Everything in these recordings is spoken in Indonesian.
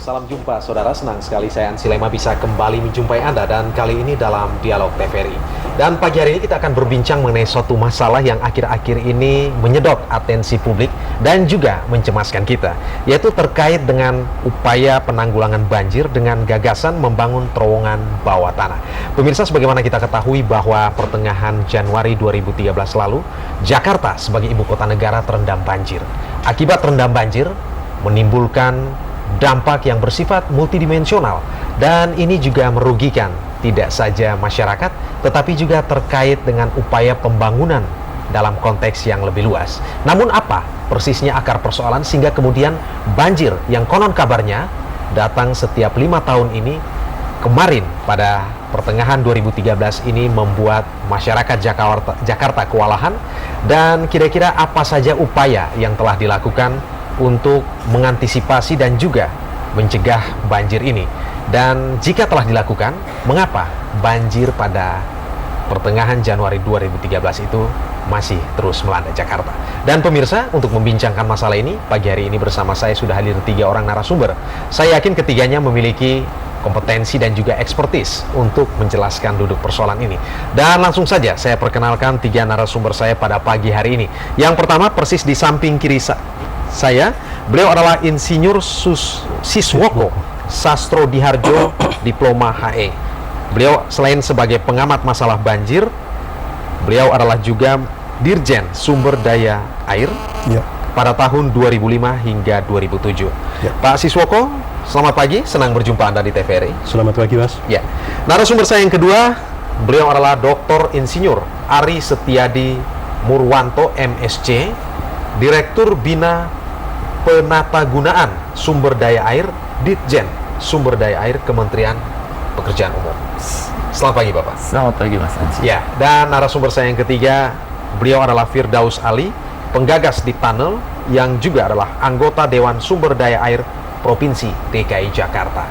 salam jumpa saudara. Senang sekali saya Ansi Lema bisa kembali menjumpai Anda, dan kali ini dalam Dialog TVRI. Dan pagi hari ini kita akan berbincang mengenai suatu masalah yang akhir-akhir ini menyedot atensi publik dan juga mencemaskan kita, yaitu terkait dengan upaya penanggulangan banjir dengan gagasan membangun terowongan bawah tanah. Pemirsa, sebagaimana kita ketahui bahwa pertengahan Januari 2013 lalu, Jakarta sebagai ibu kota negara terendam banjir. Akibat terendam banjir menimbulkan dampak yang bersifat multidimensional, dan ini juga merugikan tidak saja masyarakat tetapi juga terkait dengan upaya pembangunan dalam konteks yang lebih luas. Namun apa persisnya akar persoalan sehingga kemudian banjir yang konon kabarnya datang setiap 5 tahun ini, kemarin pada pertengahan 2013 ini membuat masyarakat Jakarta kewalahan, dan kira-kira apa saja upaya yang telah dilakukan untuk mengantisipasi dan juga mencegah banjir ini. Dan jika telah dilakukan, mengapa banjir pada pertengahan Januari 2013 itu masih terus melanda Jakarta? Dan pemirsa, untuk membincangkan masalah ini, pagi hari ini bersama saya sudah hadir 3 orang narasumber. Saya yakin ketiganya memiliki kompetensi dan juga ekspertis untuk menjelaskan duduk persoalan ini. Dan langsung saja saya perkenalkan 3 narasumber saya pada pagi hari ini. Yang pertama, persis di samping kiri saya, beliau adalah Insinyur Siswoko Sastro-Diharjo, Diploma HE. Beliau selain sebagai pengamat masalah banjir, beliau adalah juga Dirjen Sumber Daya Air pada tahun 2005 hingga 2007. Pak Siswoko, selamat pagi, senang berjumpa Anda di TVRI. Selamat pagi, Mas. Ya. Narasumber saya yang kedua, beliau adalah Dr. Insinyur Ari Setiadi Murwanto, MSc, Direktur Bina Penatagunaan Sumber Daya Air, Ditjen Sumber Daya Air, Kementerian Pekerjaan Umum. Selamat pagi, Bapak. Selamat pagi, Mas Ansi. Ya, dan narasumber saya yang ketiga, beliau adalah Firdaus Ali, penggagas di Tunnel, yang juga adalah anggota Dewan Sumber Daya Air Provinsi DKI Jakarta.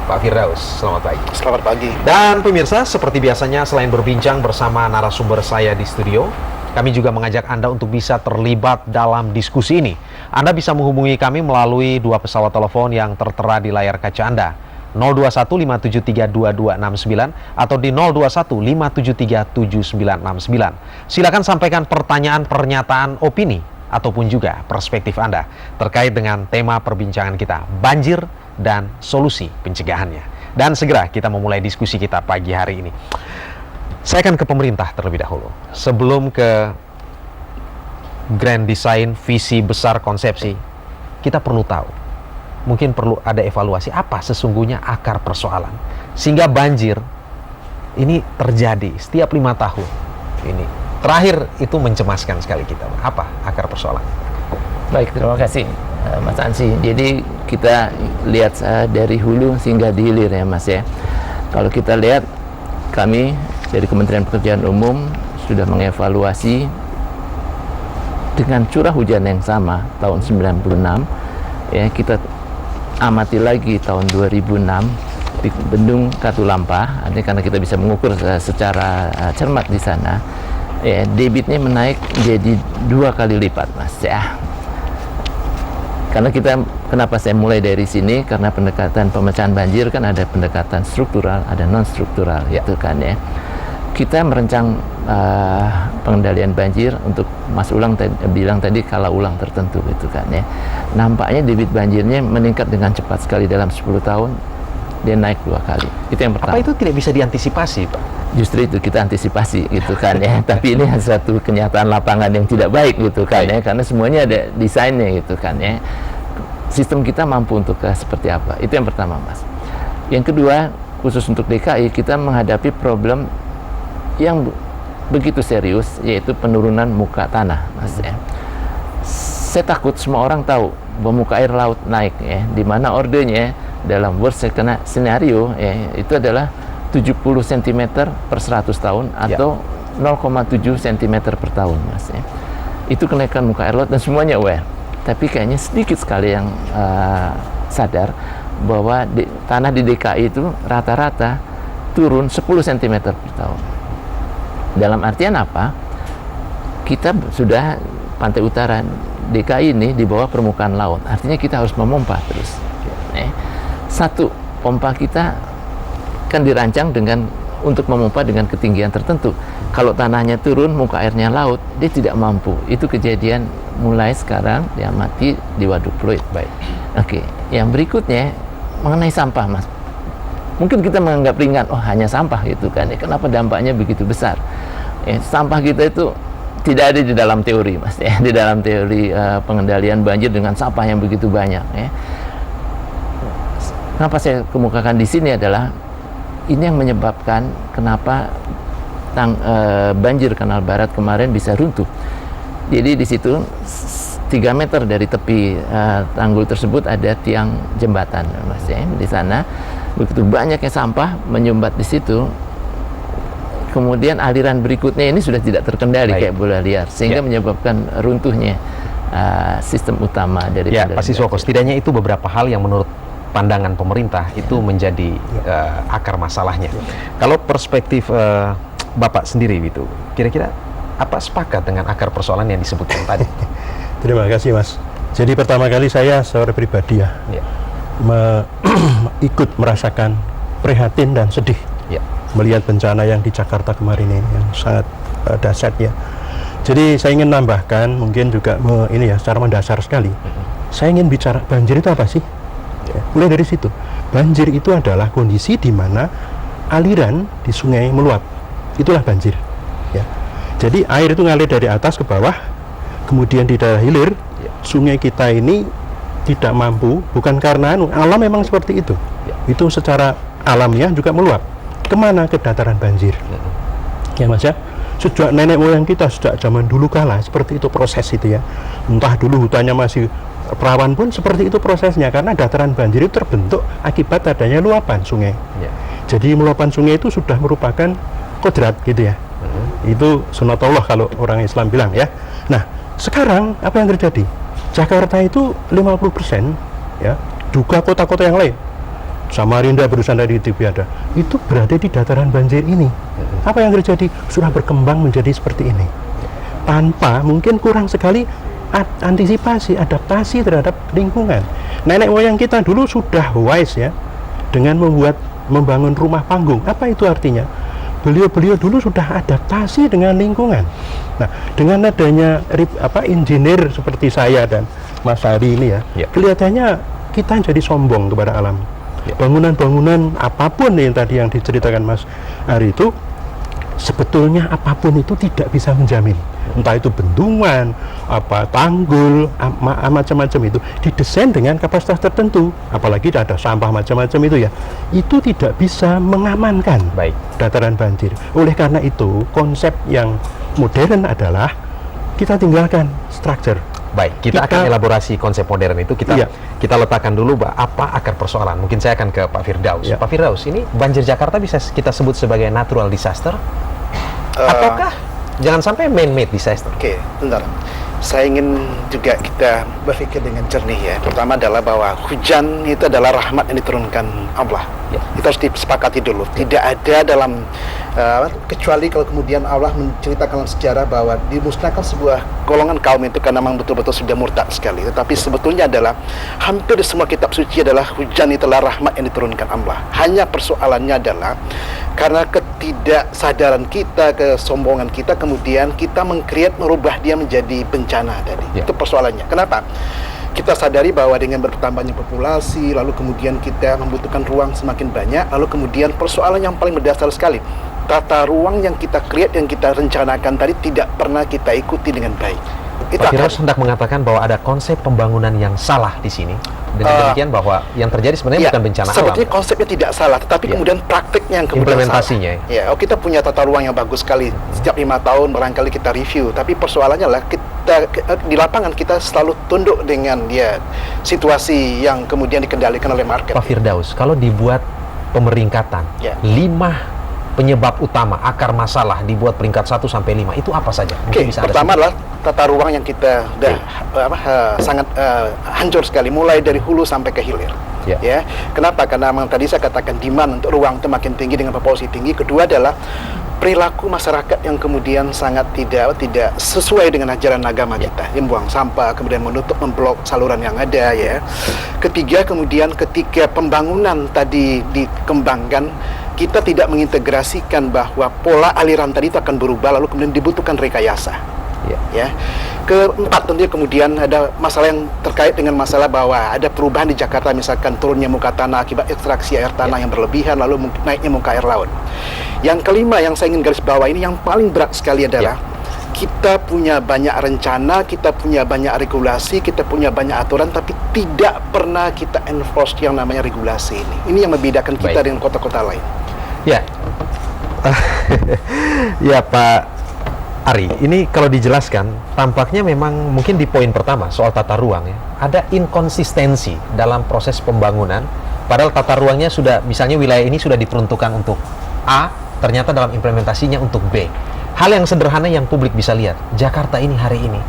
Pak Firdaus, selamat pagi. Selamat pagi. Dan pemirsa, seperti biasanya selain berbincang bersama narasumber saya di studio, kami juga mengajak Anda untuk bisa terlibat dalam diskusi ini. Anda bisa menghubungi kami melalui 2 pesawat telepon yang tertera di layar kaca Anda, 021-573-2269 atau di 021-573-7969. Silakan sampaikan pertanyaan, pernyataan, opini, ataupun juga perspektif Anda terkait dengan tema perbincangan kita, banjir dan solusi pencegahannya. Dan segera kita memulai diskusi kita pagi hari ini. Saya akan ke pemerintah terlebih dahulu. Sebelum ke grand design, visi besar, konsepsi, kita perlu tahu, mungkin perlu ada evaluasi apa sesungguhnya akar persoalan sehingga banjir ini terjadi setiap 5 tahun ini. Terakhir itu mencemaskan sekali kita. Apa akar persoalan? Baik, terima kasih Mas Ansi. Jadi kita lihat dari hulu hingga di hilir ya, Mas ya. Kalau kita lihat, kami dari Kementerian Pekerjaan Umum sudah mengevaluasi dengan curah hujan yang sama tahun 96 ya. Kita amati lagi tahun 2006 di Bendung Katulampa, ini karena kita bisa mengukur secara cermat di sana ya, debitnya menaik jadi 2 kali lipat, Mas ya. Karena kenapa saya mulai dari sini, karena pendekatan pemecahan banjir kan ada pendekatan struktural, ada non struktural gitu kan ya. Kita merancang pengendalian banjir untuk Mas Ulang bilang tadi kala ulang tertentu gitu kan ya. Nampaknya debit banjirnya meningkat dengan cepat sekali dalam 10 tahun, dia naik 2 kali. Itu yang pertama. Apa itu tidak bisa diantisipasi, Pak? Justru itu kita antisipasi gitu kan ya. Tapi ini satu kenyataan lapangan yang tidak baik gitu kan ya, karena semuanya ada desainnya gitu kan ya. Sistem kita mampu untuk seperti apa? Itu yang pertama, Mas. Yang kedua, khusus untuk DKI, kita menghadapi problem yang begitu serius, yaitu penurunan muka tanah, Mas ya. Saya takut semua orang tahu bahwa muka air laut naik ya, di mana ordenya dalam worst scenario ya, itu adalah 70 cm per 100 tahun atau 0,7 cm per tahun, Mas ya. Itu kenaikan muka air laut dan semuanya aware. Tapi kayaknya sedikit sekali yang sadar bahwa tanah di DKI itu rata-rata turun 10 cm per tahun. Dalam artian apa? Kita sudah pantai utara DKI ini di bawah permukaan laut. Artinya kita harus memompa terus. satu, pompa kita kan dirancang untuk memompa dengan ketinggian tertentu. Kalau tanahnya turun, muka airnya laut, dia tidak mampu. Itu kejadian mulai sekarang diamati di Waduk Pluit. Baik. Oke, yang berikutnya mengenai sampah, Mas. Mungkin kita menganggap ringan, oh hanya sampah gitu kan. Kenapa dampaknya begitu besar? Sampah kita itu tidak ada di dalam teori, Mas. Di dalam teori pengendalian banjir dengan sampah yang begitu banyak. Kenapa saya kemukakan di sini adalah ini yang menyebabkan kenapa banjir Kanal Barat kemarin bisa runtuh. Jadi di situ 3 meter dari tepi tanggul tersebut ada tiang jembatan, Mas. Di sana begitu banyaknya sampah menyumbat di situ. Kemudian aliran berikutnya ini sudah tidak terkendali kayak bola liar, sehingga menyebabkan runtuhnya sistem utama dari Pak Siswoko, setidaknya itu beberapa hal yang menurut pandangan pemerintah itu menjadi akar masalahnya. Kalau perspektif Bapak sendiri gitu, kira-kira apa sepakat dengan akar persoalan yang disebutkan tadi? Terima kasih, Mas. Jadi pertama kali saya secara pribadi ikut merasakan prihatin dan sedih melihat bencana yang di Jakarta kemarin ini yang sangat dahsyat ya. Jadi saya ingin nambahkan mungkin juga secara mendasar sekali. Saya ingin bicara banjir itu apa sih? Mulai dari situ. Banjir itu adalah kondisi di mana aliran di sungai meluap. Itulah banjir. Ya. Jadi air itu ngalir dari atas ke bawah, kemudian di daerah hilir sungai kita ini tidak mampu, bukan karena alam memang seperti itu. Itu secara alamiah juga meluap. Kemana? Ke dataran banjir. Ya, Mas ya. Sejak nenek moyang kita, sejak zaman dulu kala seperti itu proses itu ya. Entah dulu hutannya masih perawan pun seperti itu prosesnya, karena dataran banjir itu terbentuk akibat adanya luapan sungai. Jadi luapan sungai itu sudah merupakan kodrat gitu ya. Itu sunatullah kalau orang Islam bilang ya. Nah, sekarang apa yang terjadi? Jakarta itu 50% ya, juga kota-kota yang lain. Samarinda barusan dari TV ada, itu berada di dataran banjir ini. Apa yang terjadi? Sudah berkembang menjadi seperti ini. Tanpa mungkin kurang sekali antisipasi, adaptasi terhadap lingkungan. Nenek moyang kita dulu sudah wise ya, dengan membangun rumah panggung. Apa itu artinya? Beliau dulu sudah adaptasi dengan lingkungan. Nah, dengan adanya engineer seperti saya dan Mas Hari ini ya, kelihatannya kita jadi sombong kepada alam. Bangunan-bangunan apapun yang tadi yang diceritakan Mas Ari itu, sebetulnya apapun itu tidak bisa menjamin. Entah itu bendungan, tanggul, macam-macam itu didesain dengan kapasitas tertentu. Apalagi ada sampah macam-macam itu ya, itu tidak bisa mengamankan dataran banjir. Oleh karena itu, konsep yang modern adalah kita tinggalkan struktur. Baik, kita akan elaborasi konsep modern itu. Kita letakkan dulu apa akar persoalan. Mungkin saya akan ke Pak Firdaus. Pak Firdaus, ini banjir Jakarta bisa kita sebut sebagai natural disaster? Ataukah jangan sampai man-made disaster? Oke, bentar. Saya ingin juga kita berpikir dengan jernih ya. Pertama adalah bahwa hujan itu adalah rahmat yang diturunkan Allah. Itu harus disepakati dulu. Tidak ada dalam kecuali kalau kemudian Allah menceritakan dalam sejarah bahwa dimusnahkan sebuah golongan kaum itu karena memang betul-betul sudah murtad sekali. Tetapi sebetulnya adalah hampir di semua kitab suci adalah hujan itulah rahmat yang diturunkan Allah. Hanya persoalannya adalah karena ketidaksadaran kita, kesombongan kita, kemudian kita merubah dia menjadi bencana tadi. Itu persoalannya. Kenapa? Kita sadari bahwa dengan bertambahnya populasi, lalu kemudian kita membutuhkan ruang semakin banyak, lalu kemudian persoalan yang paling mendasar sekali, tata ruang yang kita create, yang kita rencanakan tadi tidak pernah kita ikuti dengan baik. Pak Firdaus hendak mengatakan bahwa ada konsep pembangunan yang salah di sini. Dengan demikian bahwa yang terjadi sebenarnya bukan bencana alam. Sebetulnya konsepnya tidak salah, tetapi kemudian praktiknya yang kemudian implementasinya salah. Kita punya tata ruang yang bagus sekali. Setiap 5 tahun barangkali kita review, tapi persoalannya adalah kita di lapangan kita selalu tunduk dengan situasi yang kemudian dikendalikan oleh market. Pak Firdaus, kalau dibuat pemeringkatan 5 penyebab utama akar masalah dibuat peringkat 1 sampai 5, itu apa saja? Pertama adalah tata ruang yang kita sangat hancur sekali, mulai dari hulu sampai ke hilir. Ya, kenapa? Karena memang tadi saya katakan demand untuk ruang itu makin tinggi dengan populasi tinggi. Kedua adalah perilaku masyarakat yang kemudian sangat tidak sesuai dengan ajaran agama kita, yang buang sampah, kemudian memblok saluran yang ada, ya. Ketiga, kemudian ketika pembangunan tadi dikembangkan, kita tidak mengintegrasikan bahwa pola aliran tadi itu akan berubah, lalu kemudian dibutuhkan rekayasa. Ya. Keempat, tentunya kemudian ada masalah yang terkait dengan masalah bahwa ada perubahan di Jakarta, misalkan turunnya muka tanah akibat ekstraksi air tanah yang berlebihan, lalu naiknya muka air laut. Yang kelima yang saya ingin garis bawah ini, yang paling berat sekali adalah kita punya banyak rencana, kita punya banyak regulasi, kita punya banyak aturan, tapi tidak pernah kita enforce yang namanya regulasi ini. Ini yang membedakan kita dengan kota-kota lain. Ya, ya Pak Ari, ini kalau dijelaskan, tampaknya memang mungkin di poin pertama soal tata ruang ya, ada inkonsistensi dalam proses pembangunan, padahal tata ruangnya sudah, misalnya wilayah ini sudah diperuntukkan untuk A, ternyata dalam implementasinya untuk B. Hal yang sederhana yang publik bisa lihat, Jakarta ini hari ini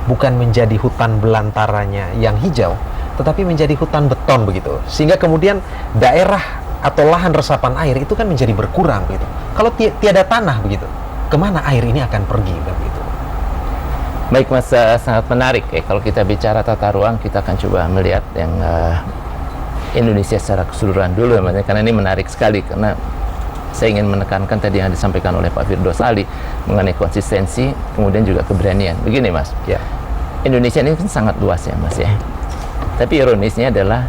bukan menjadi hutan belantaranya yang hijau, tetapi menjadi hutan beton begitu, sehingga kemudian daerah atau lahan resapan air itu kan menjadi berkurang begitu. Kalau tiada tanah begitu, kemana air ini akan pergi begitu? Baik Mas, sangat menarik ya. Kalau kita bicara tata ruang, kita akan coba melihat yang Indonesia secara keseluruhan dulu, karena ini menarik sekali, karena saya ingin menekankan tadi yang disampaikan oleh Pak Firdaus Ali mengenai konsistensi, kemudian juga keberanian. Begini Mas, Indonesia ini kan sangat luas ya Mas ya. Tapi ironisnya adalah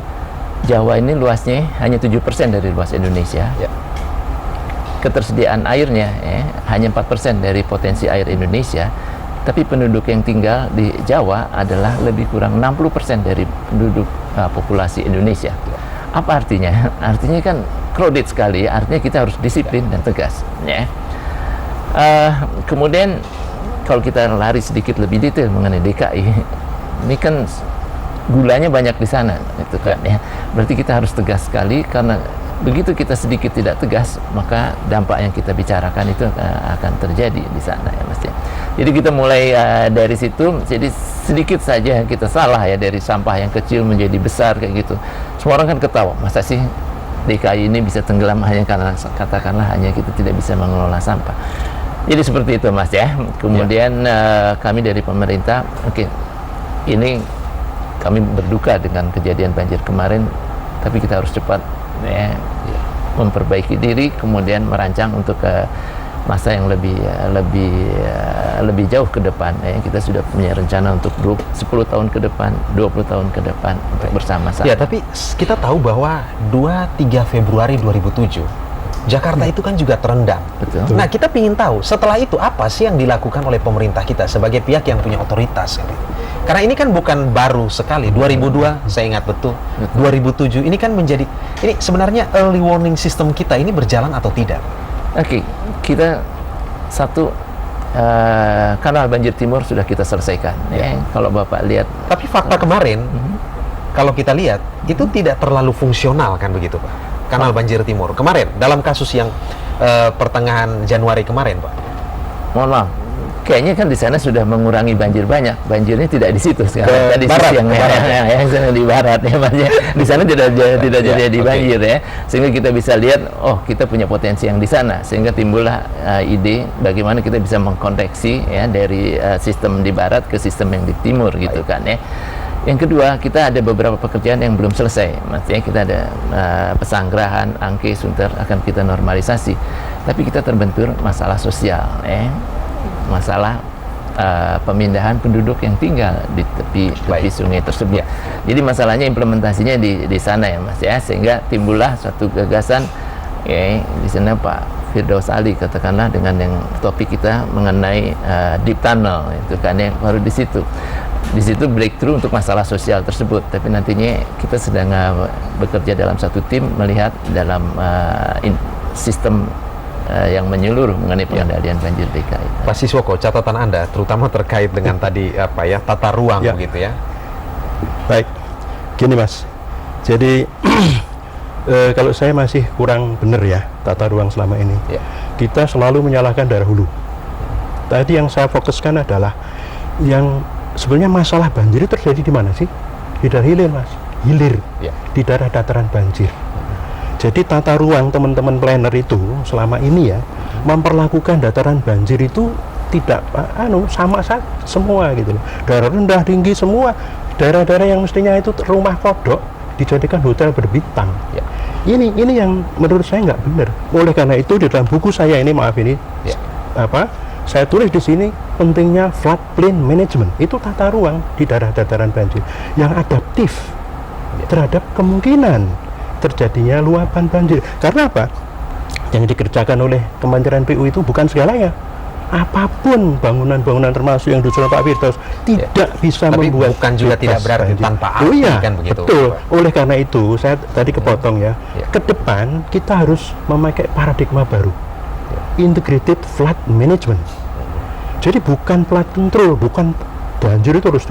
Jawa ini luasnya hanya 7% dari luas Indonesia. Ketersediaan airnya hanya 4% dari potensi air Indonesia, tapi penduduk yang tinggal di Jawa adalah lebih kurang 60% dari penduduk populasi Indonesia. Apa artinya? Artinya kan crowded sekali, artinya kita harus disiplin dan tegas. Kemudian kalau kita lari sedikit lebih detail mengenai DKI, ini kan gulanya banyak di sana, itu kan ya. Berarti kita harus tegas sekali, karena begitu kita sedikit tidak tegas, maka dampak yang kita bicarakan itu akan terjadi di sana ya Mas ya. Jadi kita mulai dari situ, jadi sedikit saja kita salah ya, dari sampah yang kecil menjadi besar kayak gitu. Semua orang kan ketawa, masa sih DKI ini bisa tenggelam hanya karena katakanlah hanya kita tidak bisa mengelola sampah. Jadi seperti itu Mas ya. Kemudian kami dari pemerintah, ini kami berduka dengan kejadian banjir kemarin, tapi kita harus cepat memperbaiki diri, kemudian merancang untuk ke masa yang lebih jauh ke depan. Kita sudah punya rencana untuk 10 tahun ke depan, 20 tahun ke depan untuk bersama-sama. Ya, tapi kita tahu bahwa 2-3 Februari 2007 Jakarta itu kan juga terendam. Betul. Nah, kita ingin tahu setelah itu apa sih yang dilakukan oleh pemerintah kita sebagai pihak yang punya otoritas. Karena ini kan bukan baru sekali. 2002 saya ingat betul. 2007 ini kan menjadi, ini sebenarnya early warning system kita ini berjalan atau tidak? Kita satu kanal banjir timur sudah kita selesaikan. Kalau Bapak lihat. Tapi fakta kemarin, kalau kita lihat itu tidak terlalu fungsional kan begitu Pak? Kanal banjir timur kemarin dalam kasus yang pertengahan Januari kemarin Pak. Mohon maaf, kayaknya kan di sana sudah mengurangi banjir banyak. Banjirnya tidak di situ sekarang. Tadi barat, yang sana di barat ya Mas ya. Di sana tidak terjadi banjir ya. Sehingga kita bisa lihat, oh kita punya potensi yang di sana. Sehingga timbullah ide bagaimana kita bisa mengkonveksi ya dari sistem di barat ke sistem yang di timur gitu kan ya. Yang kedua, kita ada beberapa pekerjaan yang belum selesai. Maksudnya kita ada Pesanggerahan, Angke, Sunter akan kita normalisasi. Tapi kita terbentur masalah sosial, masalah pemindahan penduduk yang tinggal di tepi sungai tersebut. Jadi masalahnya implementasinya di sana ya Mas ya, sehingga timbullah suatu gagasan di sana Pak Firdaus Ali katakanlah dengan yang topik kita mengenai deep tunnel itu kan ya, baru di situ breakthrough untuk masalah sosial tersebut. Tapi nantinya kita sedang bekerja dalam satu tim melihat dalam sistem yang menyeluruh mengenai pengendalian banjir DKI. Pak Siswoko, catatan Anda terutama terkait dengan tadi tata ruang begitu ya. Baik, gini Mas. Jadi kalau saya masih kurang benar ya tata ruang selama ini. Kita selalu menyalahkan daerah hulu. Tadi yang saya fokuskan adalah yang sebenarnya masalah banjir itu terjadi di mana sih? Di daerah hilir Mas. hilir Ya. di daerah dataran banjir. Jadi tata ruang teman-teman planner itu selama ini ya memperlakukan dataran banjir itu tidak sama semua gitu loh. Daerah rendah, tinggi semua. Daerah-daerah yang mestinya itu rumah kodok dijadikan hotel berbintang. Ya. Ini yang menurut saya nggak benar. Oleh karena itu di dalam buku saya ini, maaf ini, Ya. saya tulis di sini pentingnya floodplain management. Itu tata ruang di daerah dataran banjir yang adaptif terhadap kemungkinan terjadinya luapan banjir. Karena apa? Yang dikerjakan oleh Kementerian PU itu bukan segalanya. Apapun bangunan-bangunan termasuk yang disusun Pak Firdaus tidak bisa Tapi membuat bukan juga tidak berarti banjir. tanpa Oh arti, iya, kan begitu, betul. Pak? Oleh karena itu saya tadi kepotong ya. Ke depan kita harus memakai paradigma baru, integrated flood management. Jadi bukan flood control, bukan banjir itu harus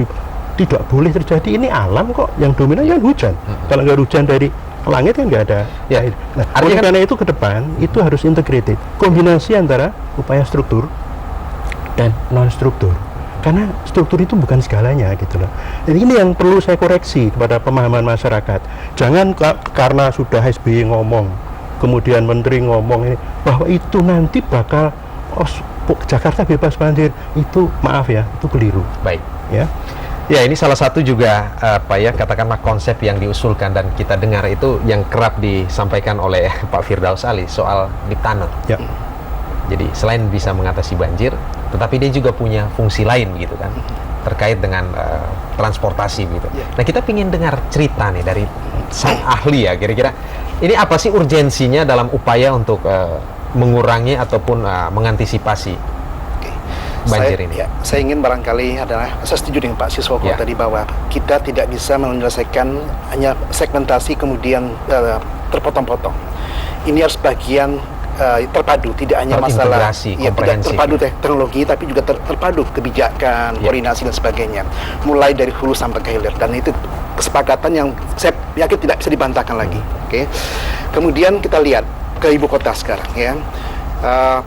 tidak boleh terjadi. Ini alam kok, yang dominan kan hujan. Kalau nggak hujan dari langit kan nggak ada. Ya. Nah, Artinya oleh kan- karena itu ke depan itu harus integrated, kombinasi antara upaya struktur dan non struktur. Karena struktur itu bukan segalanya gitu loh. Jadi ini yang perlu saya koreksi kepada pemahaman masyarakat. Jangan karena sudah SBY ngomong, kemudian Menteri ngomong ini bahwa itu nanti bakal Jakarta bebas banjir. Itu maaf ya, itu keliru Baik. ya. Ya, ini salah satu juga katakanlah konsep yang diusulkan dan kita dengar itu yang kerap disampaikan oleh Pak Firdaus Ali soal Diptaner. Ya. Jadi selain bisa mengatasi banjir, tetapi dia juga punya fungsi lain gitu kan, terkait dengan transportasi gitu. Nah, kita ingin dengar cerita nih dari sang ahli ya, kira-kira ini apa sih urgensinya dalam upaya untuk mengurangi ataupun mengantisipasi banjir ini? Saya ingin barangkali adalah, saya setuju dengan Pak Siswoko tadi bahwa kita tidak bisa menyelesaikan hanya segmentasi kemudian terpotong-potong. Ini harus bagian terpadu, tidak hanya masalah tidak terpadu teknologi, tapi juga terpadu kebijakan, koordinasi dan sebagainya, mulai dari hulu sampai ke hilir, dan itu kesepakatan yang saya yakin tidak bisa dibantahkan lagi. Oke. Kemudian kita lihat ke ibu kota sekarang ya.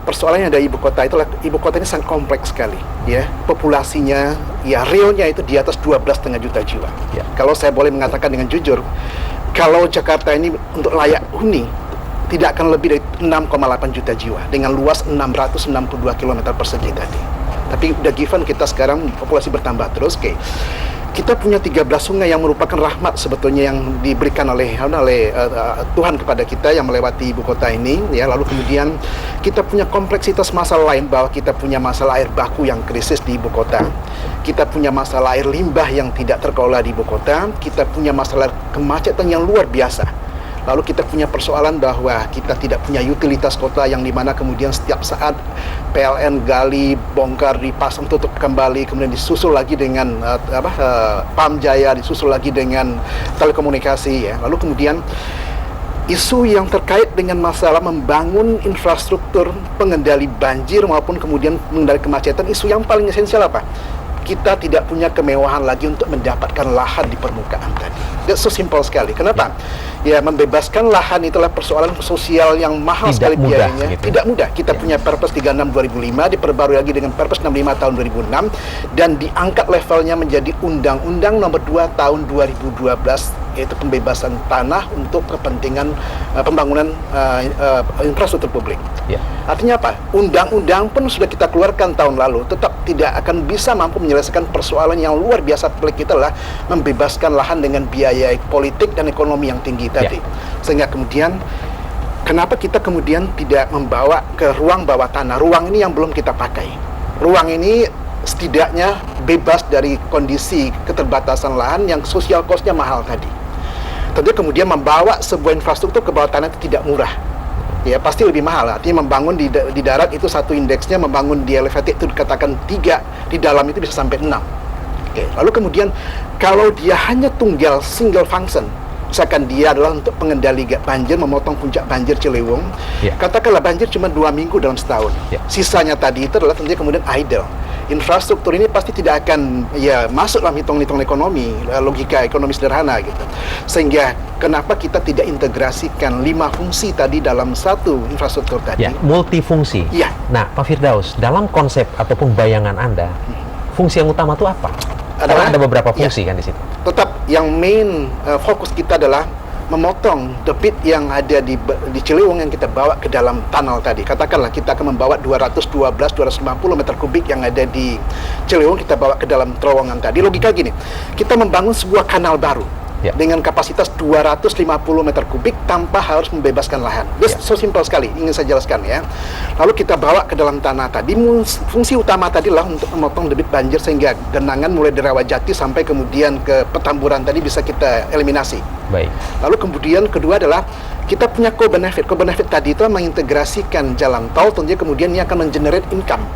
Persoalannya dari ibu kota ini sangat kompleks sekali ya. Populasinya ya realnya itu di atas 12,5 juta jiwa. Kalau saya boleh mengatakan dengan jujur, kalau Jakarta ini untuk layak huni tidak akan lebih dari 6,8 juta jiwa dengan luas 662 km persegi tadi. Tapi udah given kita sekarang populasi bertambah terus, kita punya 13 sungai yang merupakan rahmat sebetulnya yang diberikan oleh Tuhan kepada kita yang melewati ibu kota ini ya. Lalu kemudian kita punya kompleksitas masalah lain, bahwa kita punya masalah air baku yang krisis di ibu kota, kita punya masalah air limbah yang tidak terkelola di ibu kota, kita punya masalah kemacetan yang luar biasa. Lalu kita punya persoalan bahwa kita tidak punya utilitas kota yang dimana kemudian setiap saat PLN gali, bongkar, dipasang, tutup kembali, kemudian disusul lagi dengan Pamjaya, disusul lagi dengan telekomunikasi ya. Lalu kemudian isu yang terkait dengan masalah membangun infrastruktur pengendali banjir maupun kemudian mengendali kemacetan, isu yang paling esensial apa? Kita tidak punya kemewahan lagi untuk mendapatkan lahan di permukaan tadi. That's so simple sekali. Kenapa? Ya, membebaskan lahan itulah persoalan sosial yang mahal sekali biayanya. Gitu. Tidak mudah. Kita punya Perpres 36 2005, diperbarui lagi dengan Perpres 65 tahun 2006, dan diangkat levelnya menjadi Undang-Undang Nomor 2 tahun 2012, yaitu pembebasan tanah untuk kepentingan pembangunan infrastruktur publik. Artinya apa? Undang-undang pun sudah kita keluarkan tahun lalu, tetap tidak akan bisa mampu menyelesaikan persoalan yang luar biasa publik kita lah, membebaskan lahan dengan biaya politik dan ekonomi yang tinggi tadi. Sehingga kemudian kenapa kita kemudian tidak membawa ke ruang bawah tanah? Ruang ini yang belum kita pakai. Ruang ini setidaknya bebas dari kondisi keterbatasan lahan yang sosial cost-nya mahal tadi. Tentu kemudian membawa sebuah infrastruktur ke bawah tanah itu tidak murah. Ya, pasti lebih mahal. Artinya membangun di darat itu satu indeksnya, membangun di elevated itu dikatakan 3, di dalam itu bisa sampai 6. Lalu kemudian kalau dia hanya tunggal single function, misalkan dia adalah untuk pengendali banjir, memotong puncak banjir Ciliwung, katakanlah banjir cuma 2 minggu dalam setahun, sisanya tadi itu adalah tentunya kemudian idle. Infrastruktur ini pasti tidak akan masuk dalam hitung-hitung ekonomi, logika ekonomi sederhana gitu. Sehingga kenapa kita tidak integrasikan 5 fungsi tadi dalam satu infrastruktur tadi? Multifungsi. Nah, Pak Firdaus, dalam konsep ataupun bayangan Anda, fungsi yang utama itu apa? Karena ada beberapa fungsi kan di situ. Tetap yang main fokus kita adalah memotong debit yang ada di Ciliwung yang kita bawa ke dalam tunnel tadi. Katakanlah kita akan membawa 250 meter kubik yang ada di Ciliwung, kita bawa ke dalam terowongan tadi. Logika gini, kita membangun sebuah kanal baru dengan kapasitas 250 meter kubik tanpa harus membebaskan lahan. So simpel sekali, ingin saya jelaskan ya. Lalu kita bawa ke dalam tanah tadi. Fungsi utama tadi adalah untuk memotong debit banjir sehingga genangan mulai dari Rawajati sampai kemudian ke Petamburan tadi bisa kita eliminasi. Baik. Lalu kemudian kedua adalah kita punya co-benefit. Co-benefit tadi itu mengintegrasikan jalan tol, tentunya kemudian ini akan mengenerate income.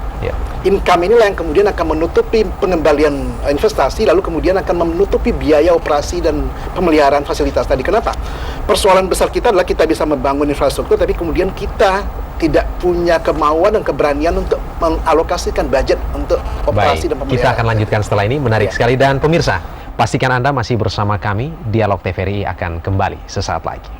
Income inilah yang kemudian akan menutupi pengembalian investasi, lalu kemudian akan menutupi biaya operasi dan pemeliharaan fasilitas tadi. Kenapa? Persoalan besar kita adalah kita bisa membangun infrastruktur, tapi kemudian kita tidak punya kemauan dan keberanian untuk mengalokasikan budget untuk operasi dan pemeliharaan. Kita akan lanjutkan setelah ini, menarik sekali. Dan pemirsa, pastikan Anda masih bersama kami, Dialog TVRI akan kembali sesaat lagi.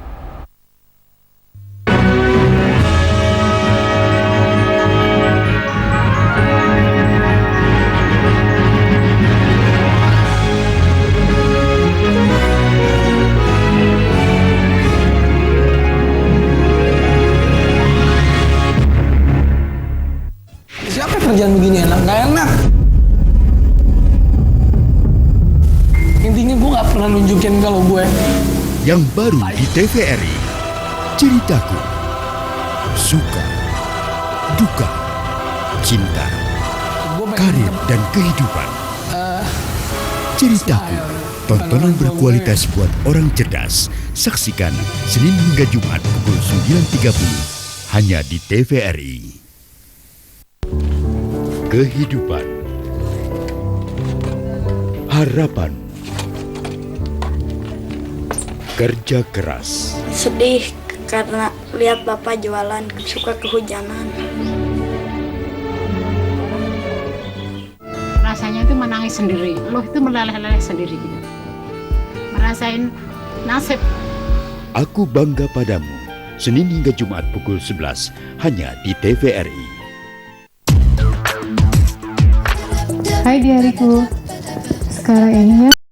Siapa kerjaan begini enak? Nggak enak. Intinya gue nggak pernah nunjukin kalau gue. Yang baru di TVRI, ceritaku, suka, duka, cinta, karir dan kehidupan. Ceritaku, tontonan berkualitas buat orang cerdas. Saksikan Senin hingga Jumat pukul 9.30 hanya di TVRI. Kehidupan, harapan, kerja keras, Sedih karena lihat bapak jualan suka kehujanan. Rasanya itu menangis sendiri, loh itu meleleh-leleh sendiri gitu. Merasain nasib. Aku bangga padamu. Senin hingga Jumat pukul 11 hanya di TVRI. Hai diariku, sekarang ini ya